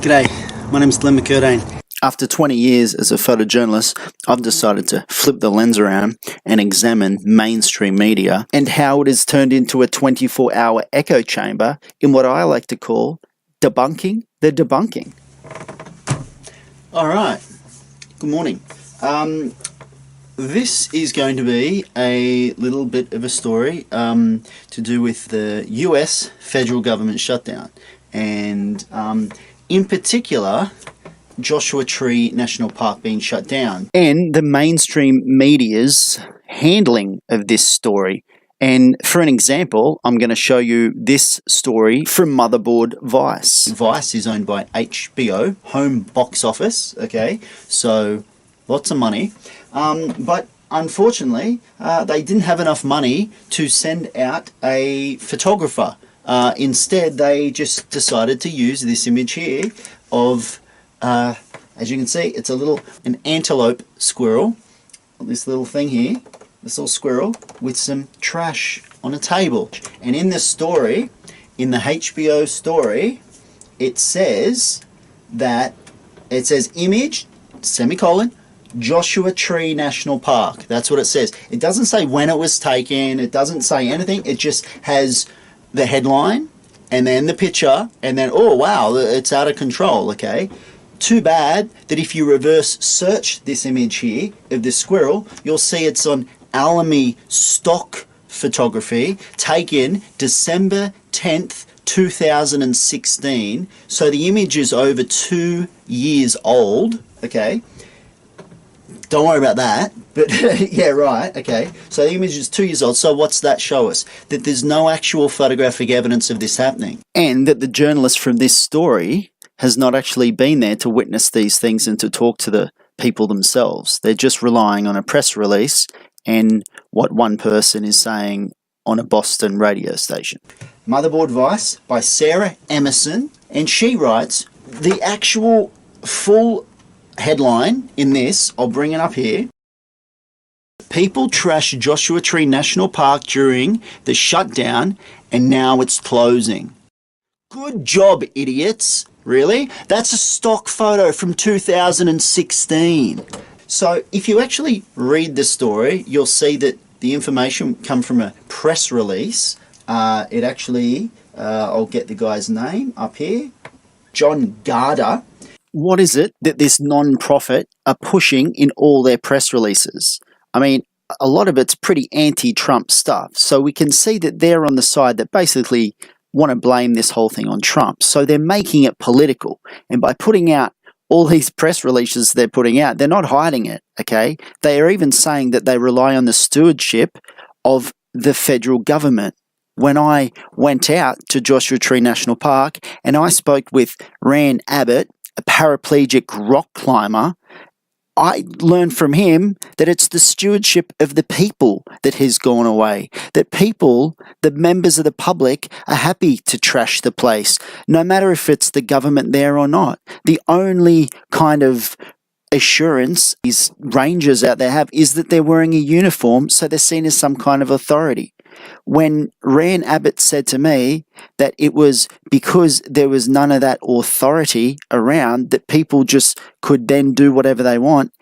G'day, my name's Glenn McCurdain. After 20 years as a photojournalist, I've decided to flip the lens around and examine mainstream media and how it has turned into a 24-hour echo chamber in what I like to call debunking the debunking. All right, good morning. This is going to be a little bit of a story to do with the US federal government shutdown, and in particular, Joshua Tree National Park being shut down. And the mainstream media's handling of this story. And for an example, I'm going to show you this story from Motherboard Vice. Vice is owned by HBO, home box office, okay? So lots of money. But unfortunately, they didn't have enough money to send out a photographer. Instead, they just decided to use this image here of, as you can see, it's an antelope squirrel, this little thing here, this little squirrel with some trash on a table. And in the story, in the HBO story, it says image, semicolon, Joshua Tree National Park. That's what it says. It doesn't say when it was taken, it doesn't say anything, it just has the headline and then the picture and then, oh wow, it's out of control, okay? Too bad that if you reverse search this image here of this squirrel, you'll see it's on Alamy stock photography taken December 10th, 2016. So the image is over 2 years old, okay? Don't worry about that, but yeah, right, okay. So the image is 2 years old, so what's that show us? That there's no actual photographic evidence of this happening. And that the journalist from this story has not actually been there to witness these things and to talk to the people themselves. They're just relying on a press release and what one person is saying on a Boston radio station. Motherboard Vice by Sarah Emerson, and she writes, the actual full headline in this, I'll bring it up here. People trash Joshua Tree National Park during the shutdown and now it's closing. Good job, idiots. Really? That's a stock photo from 2016. So if you actually read the story, you'll see that the information come from a press release. It actually, I'll get the guy's name up here, John Garder. What is it that this non-profit are pushing in all their press releases? I mean, a lot of it's pretty anti-Trump stuff. So we can see that they're on the side that basically want to blame this whole thing on Trump. So they're making it political. And by putting out all these press releases they're putting out, they're not hiding it, okay? They are even saying that they rely on the stewardship of the federal government. When I went out to Joshua Tree National Park and I spoke with Rand Abbott, a paraplegic rock climber, I learned from him that it's the stewardship of the people that has gone away. That people, the members of the public, are happy to trash the place, no matter if it's the government there or not. The only kind of assurance these rangers out there have is that they're wearing a uniform, so they're seen as some kind of authority. When Rand Abbott said to me that it was because there was none of that authority around that people just could then do whatever they want,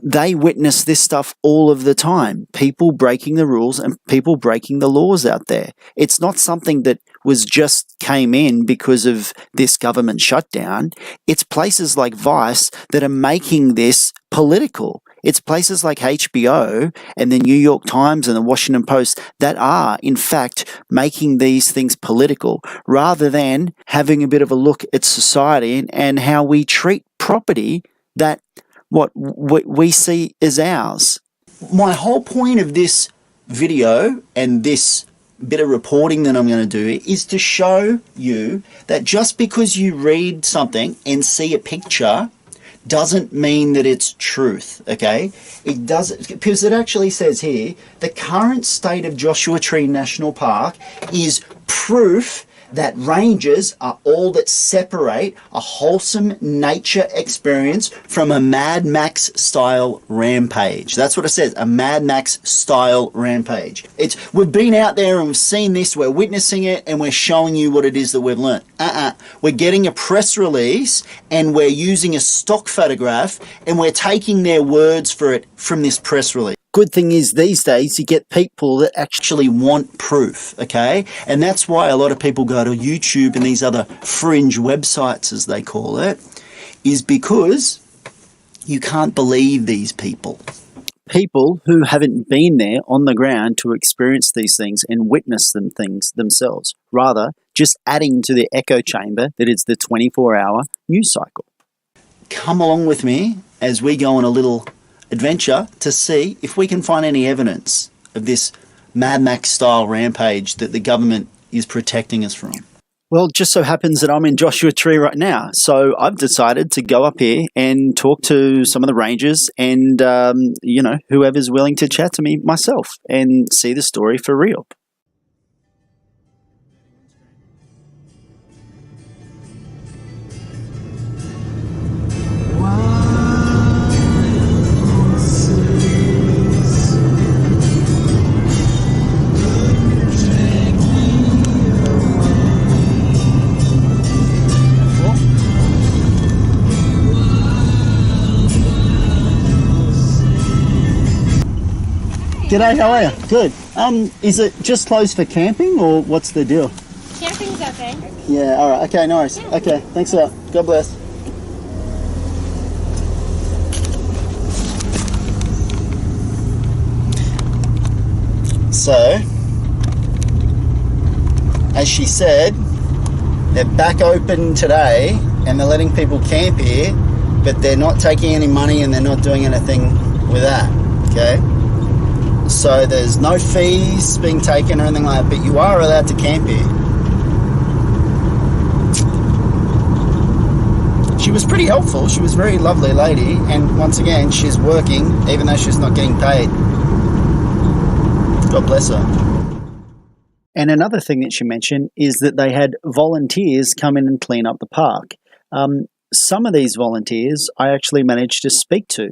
they witness this stuff all of the time. People breaking the rules and people breaking the laws out there. It's not something that was just came in because of this government shutdown. It's places like Vice that are making this political. It's places like HBO and the New York Times and the Washington Post that are, in fact, making these things political rather than having a bit of a look at society and how we treat property that what we see as ours. My whole point of this video and this bit of reporting that I'm going to do is to show you that just because you read something and see a picture doesn't mean that it's truth, okay? It doesn't, because it actually says here, the current state of Joshua Tree National Park is proof that ranges are all that separate a wholesome nature experience from a Mad Max style rampage. That's what it says, a Mad Max style rampage. We've been out there and we've seen this, we're witnessing it, and we're showing you what it is that we've learnt. We're getting a press release and we're using a stock photograph and we're taking their words for it from this press release. Good thing is these days you get people that Actually want proof, okay? And that's why a lot of people go to YouTube and these other fringe websites, as they call it, is because you can't believe these people. people who haven't been there on the ground to experience these things and witness them things themselves, rather just adding to the echo chamber that is the 24-hour news cycle. Come along with me as we go on a little adventure to see if we can find any evidence of this Mad Max style rampage that the government is protecting us from. Well, it just so happens that I'm in Joshua Tree right now, so I've decided to go up here and talk to some of the rangers and, whoever's willing to chat to me myself and see the story for real. G'day, how are you? Good. Is it just closed for camping or what's the deal? Camping's okay. Yeah, alright, okay, no worries. Yeah. Okay, thanks a lot. God bless. So, as she said, they're back open today and they're letting people camp here, but they're not taking any money and they're not doing anything with that, okay? So there's no fees being taken or anything like that, but you are allowed to camp here. She was pretty helpful. She was a very lovely lady, and once again, she's working even though she's not getting paid. God bless her. And another thing that she mentioned is that they had volunteers come in and clean up the park. Some of these volunteers I actually managed to speak to.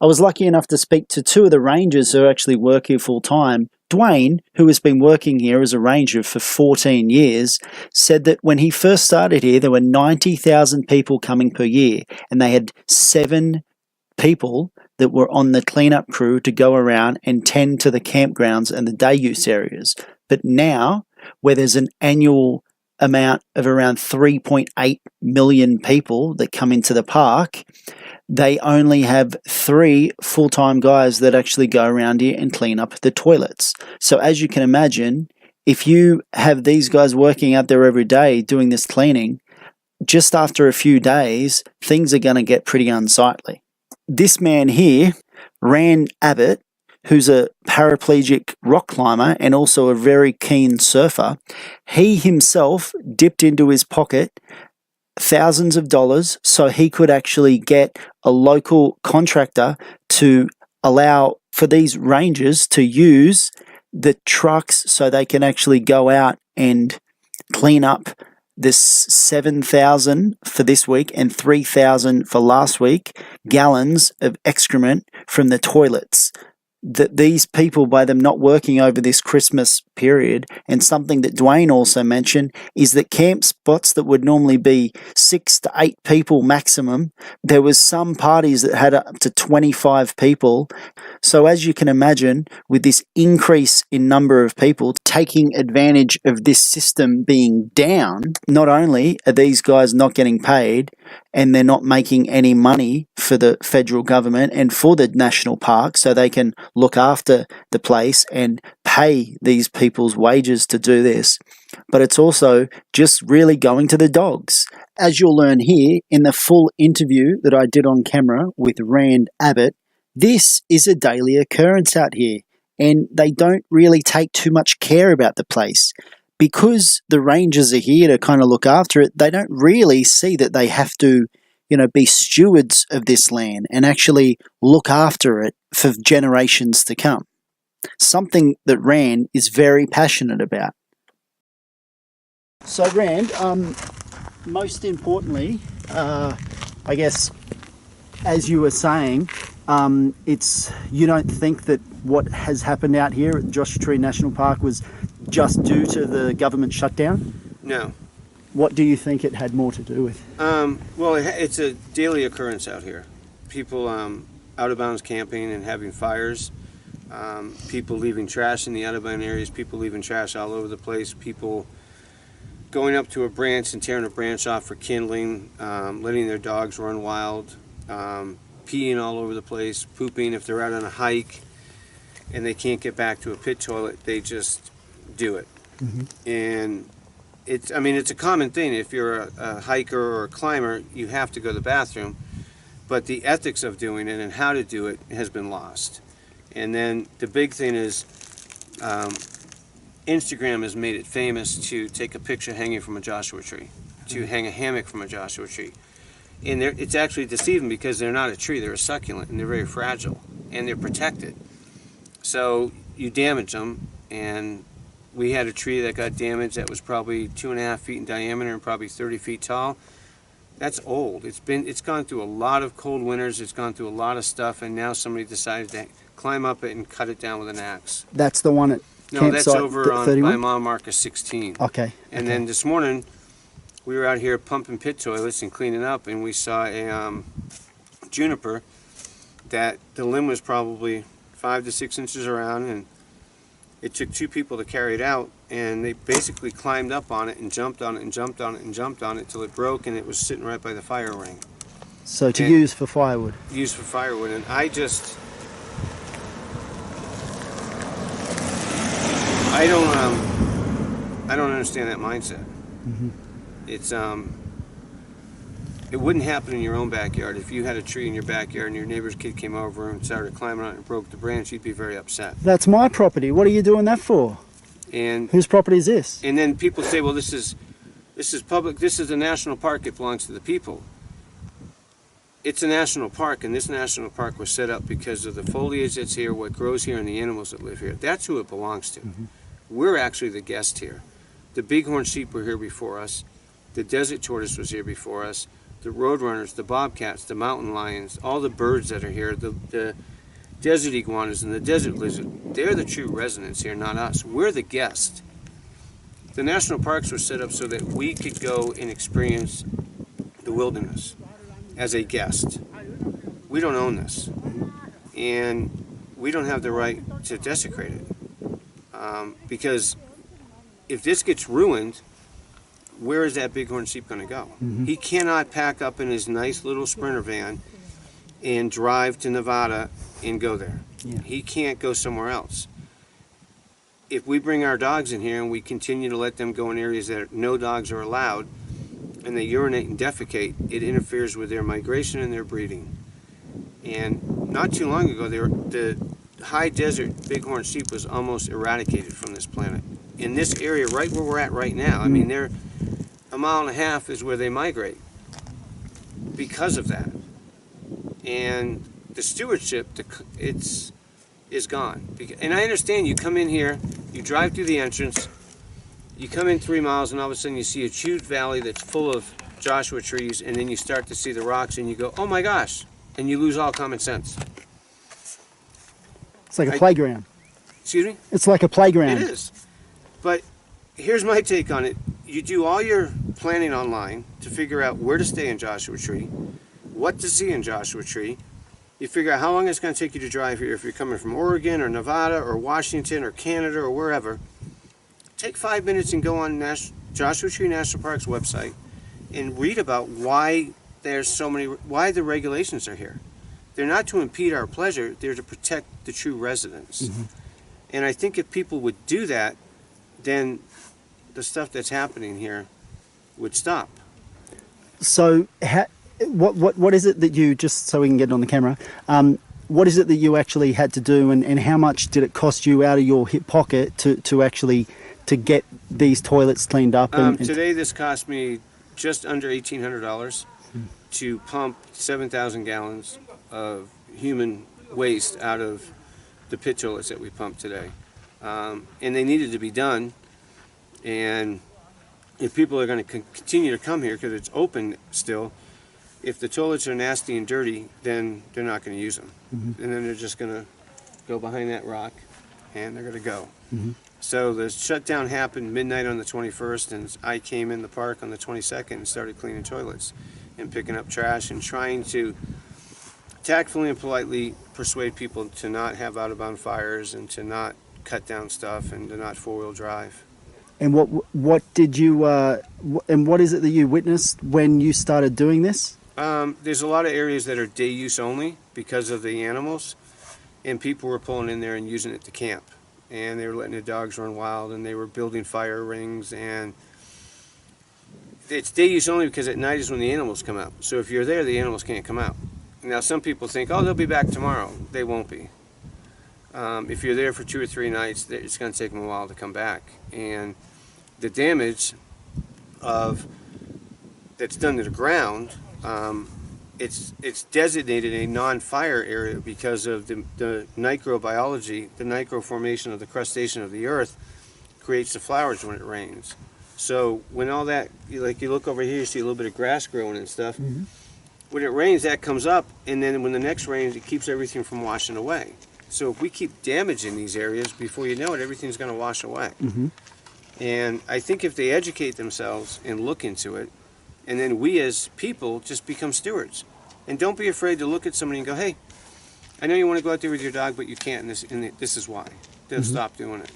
I was lucky enough to speak to two of the rangers who actually work here full time. Dwayne, who has been working here as a ranger for 14 years, said that when he first started here, there were 90,000 people coming per year, and they had 7 people that were on the cleanup crew to go around and tend to the campgrounds and the day use areas. But now, where there's an annual amount of around 3.8 million people that come into the park, they only have 3 full-time guys that actually go around here and clean up the toilets. So as you can imagine, if you have these guys working out there every day doing this cleaning, just after a few days, things are going to get pretty unsightly. This man here, Rand Abbott, who's a paraplegic rock climber and also a very keen surfer, he himself dipped into his pocket thousands of dollars so he could actually get a local contractor to allow for these rangers to use the trucks so they can actually go out and clean up this 7,000 for this week and 3,000 for last week gallons of excrement from the toilets. That these people, by them not working over this Christmas period, and something that Dwayne also mentioned, is that camp spots that would normally be 6 to 8 people maximum, there was some parties that had up to 25 people. So as you can imagine, with this increase in number of people taking advantage of this system being down, not only are these guys not getting paid and they're not making any money for the federal government and for the national park so they can look after the place and pay these people's wages to do this, but it's also just really going to the dogs. As you'll learn here in the full interview that I did on camera with Rand Abbott, this is a daily occurrence out here, and they don't really take too much care about the place. Because the rangers are here to kind of look after it, they don't really see that they have to, be stewards of this land and actually look after it for generations to come. Something that Rand is very passionate about. So, Rand, most importantly, I guess, as you were saying, you don't think that what has happened out here at Joshua Tree National Park was just due to the government shutdown? No. What do you think it had more to do with? Well, it's a daily occurrence out here. People out of bounds camping and having fires. People leaving trash in the out of bound areas. People leaving trash all over the place. People going up to a branch and tearing a branch off for kindling. Letting their dogs run wild. Peeing all over the place. Pooping if they're out on a hike and they can't get back to a pit toilet. They just do it. Mm-hmm. And it's a common thing. If you're a hiker or a climber, you have to go to the bathroom. But the ethics of doing it and how to do it has been lost. And then the big thing is Instagram has made it famous to take a picture hanging from a Joshua tree, to hang a hammock from a Joshua tree. And it's actually deceiving because they're not a tree, they're a succulent, and they're very fragile, and they're protected. So you damage them, and we had a tree that got damaged that was probably 2.5 feet in diameter and probably 30 feet tall. That's old. It's gone through a lot of cold winters, it's gone through a lot of stuff, and now somebody decided to climb up it and cut it down with an axe. That's the one at No, that's campsite over on 31? by mile marker 16. Okay. And then this morning, we were out here pumping pit toilets and cleaning up, and we saw a juniper that the limb was probably 5 to 6 inches around, and it took 2 people to carry it out, and they basically climbed up on it and jumped on it and jumped on it and jumped on it till it broke, and it was sitting right by the fire ring. So to use for firewood? Used for firewood, and I don't understand that mindset. Mm-hmm. It wouldn't happen in your own backyard. If you had a tree in your backyard and your neighbor's kid came over and started climbing on it and broke the branch, you'd be very upset. That's my property. What are you doing that for? And whose property is this? And then people say, well, this is public. This is a national park. It belongs to the people. It's a national park, and this national park was set up because of the foliage that's here, what grows here, and the animals that live here. That's who it belongs to. Mm-hmm. We're actually the guest here. The bighorn sheep were here before us. The desert tortoise was here before us. The roadrunners, the bobcats, the mountain lions, all the birds that are here, the desert iguanas and the desert lizard, they're the true residents here, not us. We're the guest. The national parks were set up so that we could go and experience the wilderness as a guest. We don't own this, and we don't have the right to desecrate it, because if this gets ruined, where is that bighorn sheep going to go? Mm-hmm. He cannot pack up in his nice little Sprinter van and drive to Nevada and go there. Yeah. He can't go somewhere else. If we bring our dogs in here and we continue to let them go in areas that no dogs are allowed, and they urinate and defecate, it interferes with their migration and their breeding. And not too long ago, the high desert bighorn sheep was almost eradicated from this planet. In this area, right where we're at right now, I mean, they're 1.5 miles is where they migrate because of that. And the stewardship, is gone. And I understand you come in here, you drive through the entrance, you come in 3 miles, and all of a sudden you see a huge valley that's full of Joshua trees, and then you start to see the rocks, and you go, oh my gosh, and you lose all common sense. It's like a playground. Excuse me? It's like a playground. It is. But here's my take on it. You do all your planning online to figure out where to stay in Joshua Tree, what to see in Joshua Tree. You figure out how long it's going to take you to drive here if you're coming from Oregon or Nevada or Washington or Canada or wherever. Take 5 minutes and go on Joshua Tree National Park's website and read about why why the regulations are here. They're not to impede our pleasure, they're to protect the true residents. Mm-hmm. And I think if people would do that, then the stuff that's happening here would stop. So what is it that you, just so we can get it on the camera, what is it that you actually had to do, and how much did it cost you out of your hip pocket to actually to get these toilets cleaned up? Today this cost me just under $1,800 to pump 7,000 gallons of human waste out of the pit toilets that we pumped today. And they needed to be done, and if people are going to continue to come here because it's open still, if the toilets are nasty and dirty, then they're not going to use them. And then they're just going to go behind that rock and they're going to go. So the shutdown happened midnight on the 21st, and I came in the park on the 22nd and started cleaning toilets and picking up trash and trying to tactfully and politely persuade people to not have out-of-bound fires and to not cut down stuff and to not four-wheel drive. And what did you and what is it that you witnessed when you started doing this? There's a lot of areas that are day use only because of the animals, and people were pulling in there and using it to camp, and they were letting their dogs run wild, and they were building fire rings, and it's day use only because at night is when the animals come out. So if you're there, the animals can't come out. Now some people think, oh, they'll be back tomorrow. They won't be. If you're there for 2 or 3 nights, it's going to take them a while to come back, and the damage that's done to the ground, it's designated a non-fire area because of the microbiology, the microformation of the crustacean of the earth creates the flowers when it rains. So when all that, like you look over here, you see a little bit of grass growing and stuff. When it rains, that comes up, and then when the next rains, it keeps everything from washing away. So if we keep damaging these areas, before you know it, everything's going to wash away. And I think if they educate themselves and look into it, and then we as people just become stewards. And don't be afraid to look at somebody and go, hey, I know you want to go out there with your dog, but you can't, and this is why. They'll stop doing it.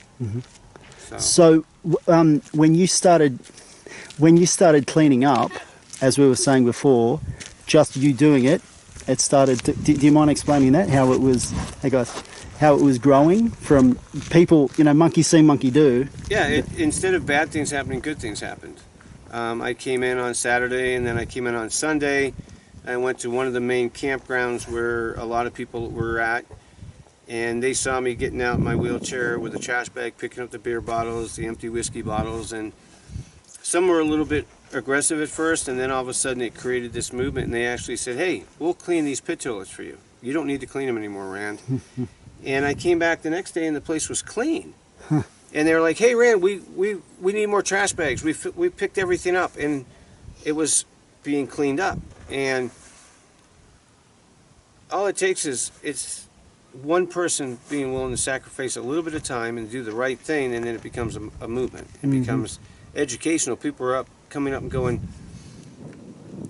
So when you started cleaning up, as we were saying before, just you doing it, it started to, do you mind explaining that, how it was, hey guys, how it was growing from people, monkey see, monkey do? Yeah, instead of bad things happening, good things happened. I came in on Saturday, and then I came in on Sunday. I went to one of the main campgrounds where a lot of people were at, and they saw me getting out in my wheelchair with a trash bag, picking up the beer bottles, the empty whiskey bottles, and some were a little bit aggressive at first, and then all of a sudden it created this movement, and they actually said, hey, we'll clean these pit toilets for you. You don't need to clean them anymore, Rand. And I came back the next day, and the place was clean. And they were like, hey, Rand, we need more trash bags. We picked everything up, and it was being cleaned up. And all it takes is it's one person being willing to sacrifice a little bit of time and do the right thing, and then it becomes a movement. It becomes educational. People are coming up and going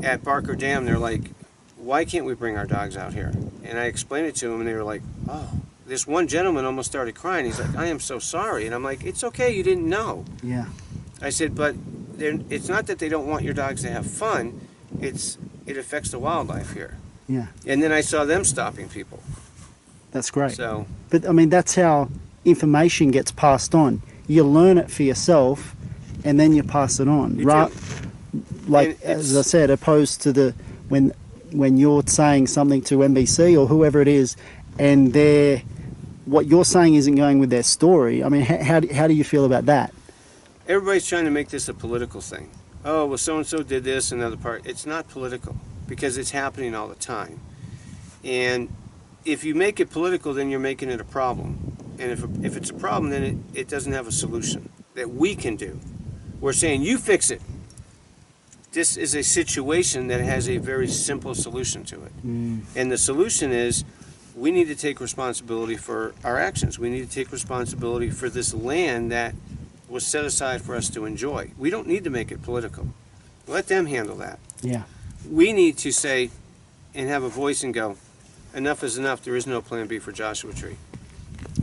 at Barker Dam. They're like, why can't we bring our dogs out here? And I explained it to them, and they were like, oh. This one gentleman almost started crying. He's like, I am so sorry. And I'm like, it's okay, you didn't know. Yeah. I said, but it's not that they don't want your dogs to have fun. It affects the wildlife here. Yeah. And then I saw them stopping people. That's great. So, but I mean, that's how information gets passed on. You learn it for yourself, and then you pass it on. Right? Like as I said, opposed to when you're saying something to NBC or whoever it is, and what you're saying isn't going with their story. I mean, how do you feel about that? Everybody's trying to make this a political thing. Oh, well, so-and-so did this, another part. It's not political because it's happening all the time. And if you make it political, then you're making it a problem. And if it's a problem, then it doesn't have a solution that we can do. We're saying, you fix it. This is a situation that has a very simple solution to it. And the solution is, we need to take responsibility for our actions. We need to take responsibility for this land that was set aside for us to enjoy. We don't need to make it political. Let them handle that. Yeah. We need to say and have a voice and go, enough is enough. There is no plan B for Joshua Tree.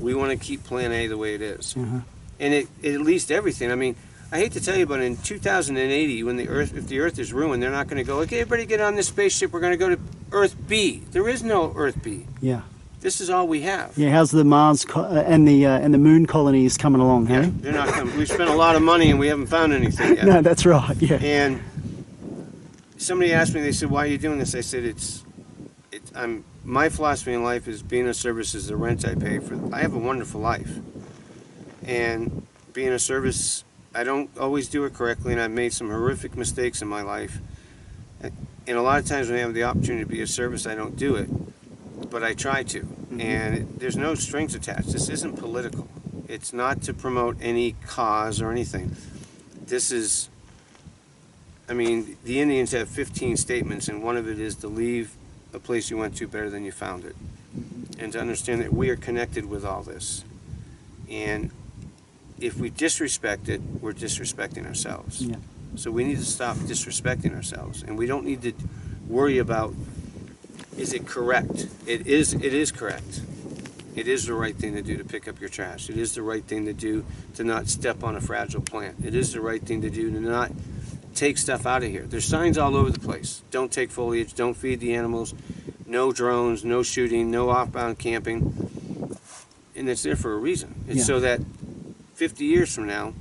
We want to keep plan A the way it is. And it at least everything. I mean, I hate to tell you, but in 2080, when if the Earth is ruined, they're not going to go, okay, everybody get on this spaceship. We're going to go to Earth B. There is no Earth B. Yeah. This is all we have. Yeah. How's the Mars and the moon colonies coming along? Yeah, hey? They're not coming. We've spent a lot of money and we haven't found anything yet. No, that's right. Yeah. And somebody asked me, they said, "Why are you doing this?" I said, my philosophy in life is being of service is the rent I pay for. I have a wonderful life, and being of service, I don't always do it correctly, and I've made some horrific mistakes in my life. And a lot of times when I have the opportunity to be of service, I don't do it, but I try to. And there's no strings attached. This isn't political. It's not to promote any cause or anything. This is I mean, the Indians have 15 statements, and one of it is to leave a place you went to better than you found it. And to understand that we are connected with all this. And if we disrespect it, we're disrespecting ourselves. Yeah. So we need to stop disrespecting ourselves. And we don't need to worry about, is it correct? It is correct. It is the right thing to do to pick up your trash. It is the right thing to do to not step on a fragile plant. It is the right thing to do to not take stuff out of here. There's signs all over the place. Don't take foliage, don't feed the animals, no drones, no shooting, no off-bound camping. And it's there for a reason. It's so that 50 years from now,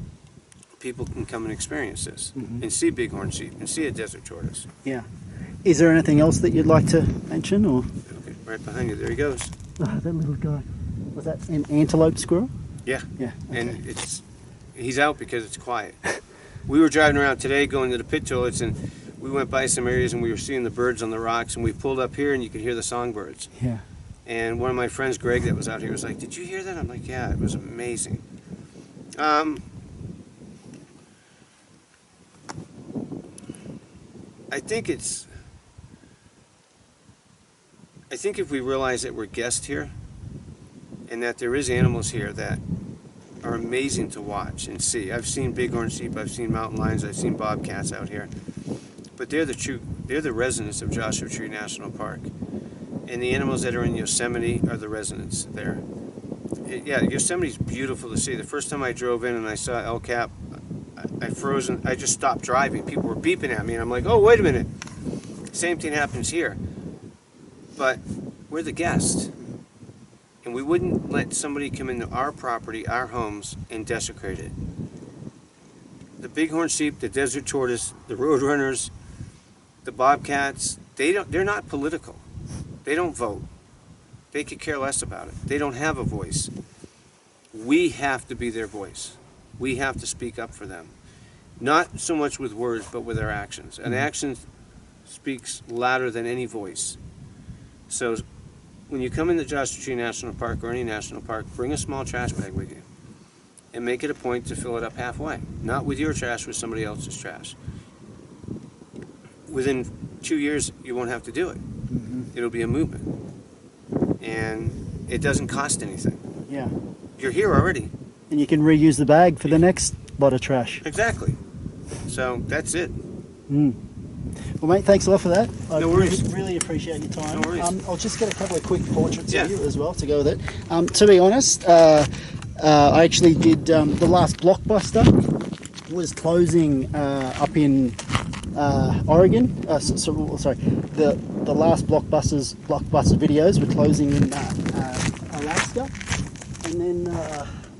people can come and experience this and see bighorn sheep and see a desert tortoise. Yeah. Is there anything else that you'd like to mention? Or Okay, right behind you, there he goes. oh, that little guy. Was that an antelope squirrel? Yeah. Yeah. Okay. And he's out because it's quiet. We were driving around today going to the pit toilets, and we went by some areas and we were seeing the birds on the rocks, and we pulled up here and you could hear the songbirds. Yeah. And one of my friends, Greg, that was out here was like, "Did you hear that?" I'm like, "Yeah, it was amazing." I think if we realize that we're guests here and that there is animals here that are amazing to watch and see. I've seen bighorn sheep, I've seen mountain lions, I've seen bobcats out here. But they're the residents of Joshua Tree National Park. And the animals that are in Yosemite are the residents there. Yeah, Yosemite's beautiful to see. The first time I drove in and I saw El Cap, I froze and I just stopped driving. People were beeping at me and I'm like, oh, wait a minute. Same thing happens here. But we're the guest. And we wouldn't let somebody come into our property, our homes, and desecrate it. The bighorn sheep, the desert tortoise, the roadrunners, the bobcats, they're not political. They don't vote. They could care less about it. They don't have a voice. We have to be their voice. We have to speak up for them. Not so much with words, but with our actions. And action speaks louder than any voice. So when you come into Joshua Tree National Park or any national park, bring a small trash bag with you and make it a point to fill it up halfway. Not with your trash, with somebody else's trash. Within 2 years, you won't have to do it. It'll be a movement. And it doesn't cost anything. Yeah. You're here already. And you can reuse the bag for the next lot of trash. Exactly. So that's it. Well, mate, thanks a lot for that. No worries. Really appreciate your time. No worries. I'll just get a couple of quick portraits of you as well to go with it. To be honest, I actually did the last Blockbuster was closing up in Oregon. Sorry, the last Blockbuster videos were closing in Alaska, and then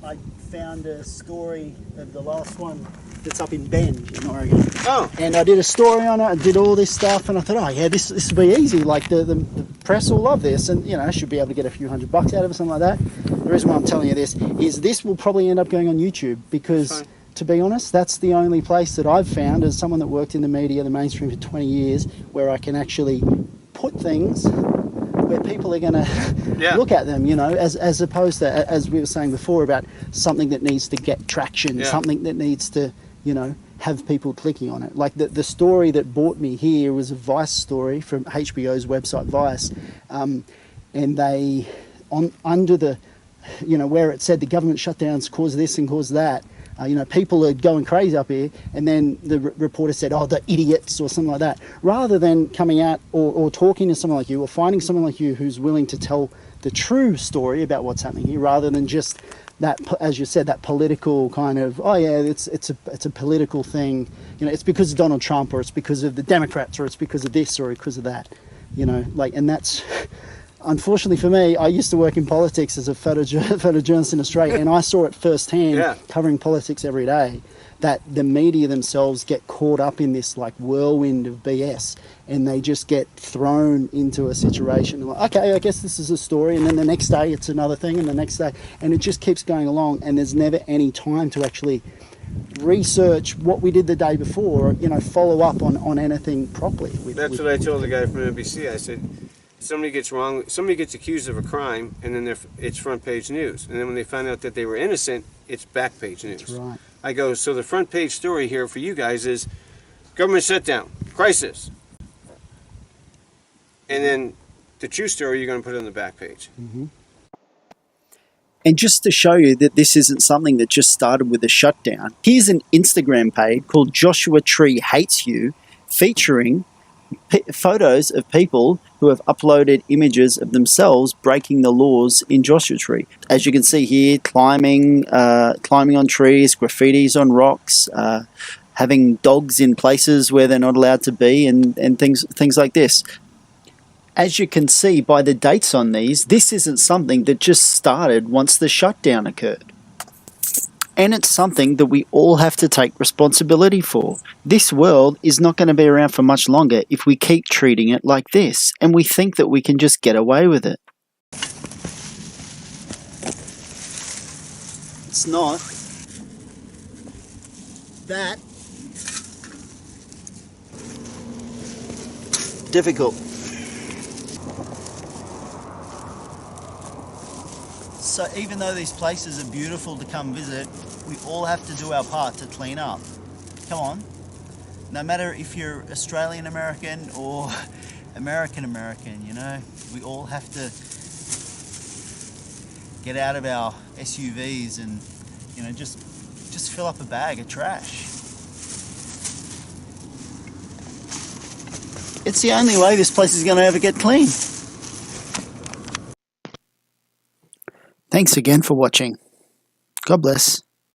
I found a story of the last one that's up in Bend in Oregon. Oh. And I did a story on it, I did all this stuff, and I thought, oh yeah, this will be easy, like the press will love this, and you know, I should be able to get a few $100 out of it, something like that. The reason why I'm telling you this is this will probably end up going on YouTube, because to be honest, that's the only place that I've found as someone that worked in the media, the mainstream for 20 years, where I can actually put things where people are going to look at them, you know, as opposed to, as we were saying before, about something that needs to get traction, something that needs to, you know, have people clicking on it. Like the story that brought me here was a Vice story from HBO's website Vice, and they, under the, you know, where it said the government shutdowns caused this and caused that, you know, people are going crazy up here, and then the reporter said, oh, the idiots, or something like that, rather than coming out or talking to someone like you, or finding someone like you who's willing to tell the true story about what's happening here, rather than just that, as you said, that political kind of, oh yeah, it's a political thing, you know, it's because of Donald Trump, or it's because of the Democrats, or it's because of this, or because of that, you know, like, and that's, unfortunately for me, I used to work in politics as a photojournalist in Australia, and I saw it firsthand, covering politics every day, that the media themselves get caught up in this like whirlwind of BS, and they just get thrown into a situation like, okay, I guess this is a story, and then the next day it's another thing, and the next day, and it just keeps going along, and there's never any time to actually research what we did the day before, or, you know, follow up on anything properly. That's what I told the guy from NBC. I said, somebody gets accused of a crime, and then it's front page news, and then when they find out that they were innocent, it's back page news. That's right. I go, so the front page story here for you guys is Government shutdown. Crisis. And then the true story you're going to put on the back page. And just to show you that this isn't something that just started with a shutdown, here's an Instagram page called Joshua Tree Hates You, featuring photos of people who have uploaded images of themselves breaking the laws in Joshua Tree. As you can see here, climbing on trees, graffitis on rocks, having dogs in places where they're not allowed to be, and things like this. As you can see by the dates on these, this isn't something that just started once the shutdown occurred. And it's something that we all have to take responsibility for. This world is not going to be around for much longer if we keep treating it like this, and we think that we can just get away with it. It's not that difficult. So even though these places are beautiful to come visit, we all have to do our part to clean up. Come on. No matter if you're Australian American or American American, you know, we all have to get out of our SUVs and, you know, just fill up a bag of trash. It's the only way this place is going to ever get clean. Thanks again for watching. God bless.